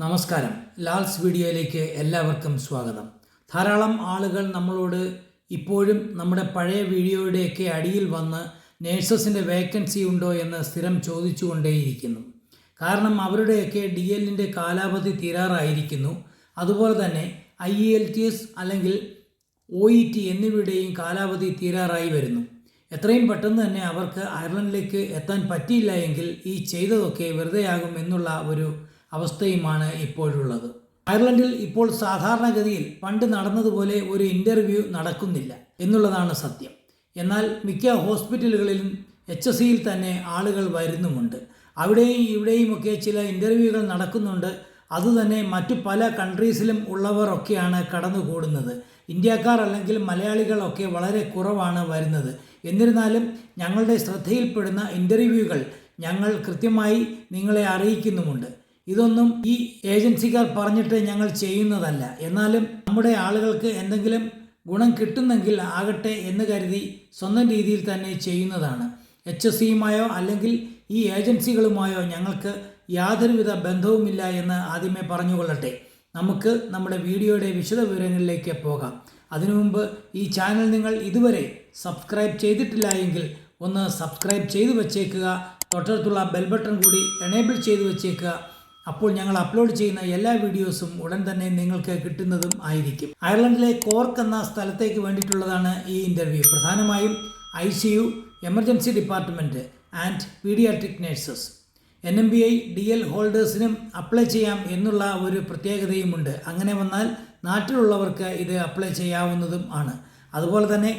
നമസ്കാരം. ലാൽസ് വീഡിയോയിലേക്ക് എല്ലാവർക്കും സ്വാഗതം. ധാരാളം ആളുകൾ നമ്മളോട് ഇപ്പോഴും നമ്മുടെ പഴയ വീഡിയോയുടെയൊക്കെ അടിയിൽ വന്ന് നേഴ്സസിൻ്റെ വേക്കൻസി ഉണ്ടോ എന്ന് സ്ഥിരം ചോദിച്ചുകൊണ്ടേയിരിക്കുന്നു. കാരണം അവരുടെയൊക്കെ DLൻ്റെ കാലാവധി തീരാറായിരിക്കുന്നു. അതുപോലെ തന്നെ IELTS അല്ലെങ്കിൽ OET എന്നിവയുടെയും കാലാവധി തീരാറായി വരുന്നു. എത്രയും പെട്ടെന്ന് തന്നെ അവർക്ക് അയർലൻഡിലേക്ക് എത്താൻ പറ്റിയില്ല എങ്കിൽ ഈ ചെയ്തതൊക്കെ വെറുതെയാകും എന്നുള്ള ഒരു അവസ്ഥയുമാണ് ഇപ്പോഴുള്ളത്. അയർലൻഡിൽ ഇപ്പോൾ സാധാരണഗതിയിൽ പണ്ട് നടന്നതുപോലെ ഒരു ഇൻ്റർവ്യൂ നടക്കുന്നില്ല എന്നുള്ളതാണ് സത്യം. എന്നാൽ മിക്ക ഹോസ്പിറ്റലുകളിലും HSEയിൽ തന്നെ ആളുകൾ വരുന്നുമുണ്ട്. അവിടെയും ഇവിടെയുമൊക്കെ ചില ഇൻ്റർവ്യൂകൾ നടക്കുന്നുണ്ട്. അതുതന്നെ മറ്റു പല കൺട്രീസിലും ഉള്ളവർ ഒക്കെയാണ് കടന്നുകൂടുന്നത്. ഇന്ത്യക്കാർ അല്ലെങ്കിൽ മലയാളികളൊക്കെ വളരെ കുറവാണ് വരുന്നത്. എന്നിരുന്നാലും ഞങ്ങളുടെ ശ്രദ്ധയിൽപ്പെടുന്ന ഇൻ്റർവ്യൂകൾ ഞങ്ങൾ കൃത്യമായി നിങ്ങളെ അറിയിക്കുന്നുമുണ്ട്. ഇതൊന്നും ഈ ഏജൻസിക്കാർ പറഞ്ഞിട്ട് ഞങ്ങൾ ചെയ്യുന്നതല്ല. എന്നാലും നമ്മുടെ ആളുകൾക്ക് എന്തെങ്കിലും ഗുണം കിട്ടുന്നെങ്കിൽ ആകട്ടെ എന്ന് കരുതി സ്വന്തം രീതിയിൽ തന്നെ ചെയ്യുന്നതാണ്. HSEയുമായോ അല്ലെങ്കിൽ ഈ ഏജൻസികളുമായോ ഞങ്ങൾക്ക് യാതൊരുവിധ ബന്ധവുമില്ല എന്ന് ആദ്യമേ പറഞ്ഞുകൊള്ളട്ടെ. നമുക്ക് നമ്മുടെ വീഡിയോയുടെ വിശദ വിവരങ്ങളിലേക്ക് പോകാം. അതിനു മുമ്പ് ഈ ചാനൽ നിങ്ങൾ ഇതുവരെ സബ്സ്ക്രൈബ് ചെയ്തിട്ടില്ല എങ്കിൽ ഒന്ന് സബ്സ്ക്രൈബ് ചെയ്തു വച്ചേക്കുക. തൊട്ടടുത്തുള്ള ബെൽ ബട്ടൺ കൂടി എനേബിൾ ചെയ്തു വച്ചേക്കുക. അപ്പോൾ ഞങ്ങൾ അപ്ലോഡ് ചെയ്യുന്ന എല്ലാ വീഡിയോസും ഉടൻ തന്നെ നിങ്ങൾക്ക് കിട്ടുന്നതും ആയിരിക്കും. അയർലൻഡിലെ കോർക്ക് എന്ന സ്ഥലത്തേക്ക് വേണ്ടിയിട്ടുള്ളതാണ് ഈ ഇൻ്റർവ്യൂ. പ്രധാനമായും ICU, emergency department and paediatric nurses. NMBI DL ഹോൾഡേഴ്സിനും അപ്ലൈ ചെയ്യാം എന്നുള്ള ഒരു പ്രത്യേകതയുമുണ്ട്. അങ്ങനെ വന്നാൽ നാട്ടിലുള്ളവർക്ക് ഇത് അപ്ലൈ ചെയ്യാവുന്നതും ആണ്. അതുപോലെ തന്നെ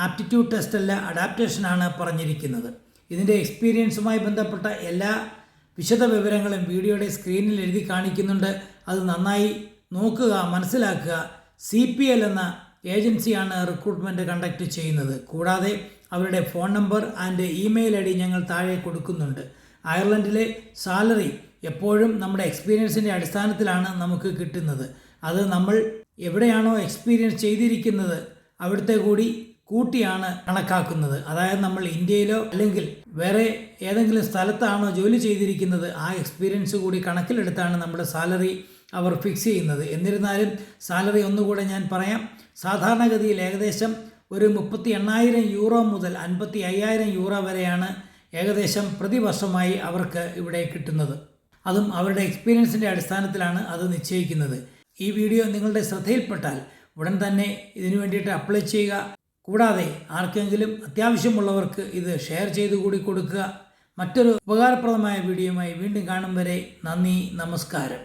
ആപ്റ്റിറ്റ്യൂഡ് ടെസ്റ്റ് അല്ല, അഡാപ്റ്റേഷനാണ് പറഞ്ഞിരിക്കുന്നത്. ഇതിൻ്റെ എക്സ്പീരിയൻസുമായി ബന്ധപ്പെട്ട എല്ലാ വിശദ വിവരങ്ങളും വീഡിയോയുടെ സ്ക്രീനിൽ എഴുതി കാണിക്കുന്നുണ്ട്. അത് നന്നായി നോക്കുക, മനസ്സിലാക്കുക. CPL എന്ന ഏജൻസിയാണ് റിക്രൂട്ട്മെൻറ്റ് കണ്ടക്ട് ചെയ്യുന്നത്. കൂടാതെ അവരുടെ phone number and email ID ഞങ്ങൾ താഴെ കൊടുക്കുന്നുണ്ട്. അയർലൻഡിലെ സാലറി എപ്പോഴും നമ്മുടെ എക്സ്പീരിയൻസിൻ്റെ അടിസ്ഥാനത്തിലാണ് നമുക്ക് കിട്ടുന്നത്. അത് നമ്മൾ എവിടെയാണോ എക്സ്പീരിയൻസ് ചെയ്തിരിക്കുന്നത് അവിടുത്തെ കൂടി കൂട്ടിയാണ് കണക്കാക്കുന്നത്. അതായത് നമ്മൾ ഇന്ത്യയിലോ അല്ലെങ്കിൽ വേറെ ഏതെങ്കിലും സ്ഥലത്താണോ ജോലി ചെയ്തിരിക്കുന്നത് ആ എക്സ്പീരിയൻസ് കൂടി കണക്കിലെടുത്താണ് നമ്മുടെ സാലറി അവർ ഫിക്സ് ചെയ്യുന്നത്. എന്നിരുന്നാലും സാലറി ഒന്നുകൂടെ ഞാൻ പറയാം. സാധാരണഗതിയിൽ ഏകദേശം ഒരു 38,000 യൂറോ മുതൽ 55,000 യൂറോ വരെയാണ് ഏകദേശം പ്രതിവർഷമായി അവർക്ക് ഇവിടെ കിട്ടുന്നത്. അതും അവരുടെ എക്സ്പീരിയൻസിൻ്റെ അടിസ്ഥാനത്തിലാണ് അത് നിശ്ചയിക്കുന്നത്. ഈ വീഡിയോ നിങ്ങളുടെ ശ്രദ്ധയിൽപ്പെട്ടാൽ ഉടൻ തന്നെ ഇതിനു വേണ്ടിയിട്ട് അപ്ലൈ ചെയ്യുക. കൂടാതെ ആർക്കെങ്കിലും അത്യാവശ്യമുള്ളവർക്ക് ഇത് ഷെയർ ചെയ്തു കൂടി കൊടുക്കുക. മറ്റൊരു ഉപകാരപ്രദമായ വീഡിയോയുമായി വീണ്ടും കാണും വരെ നന്ദി, നമസ്കാരം.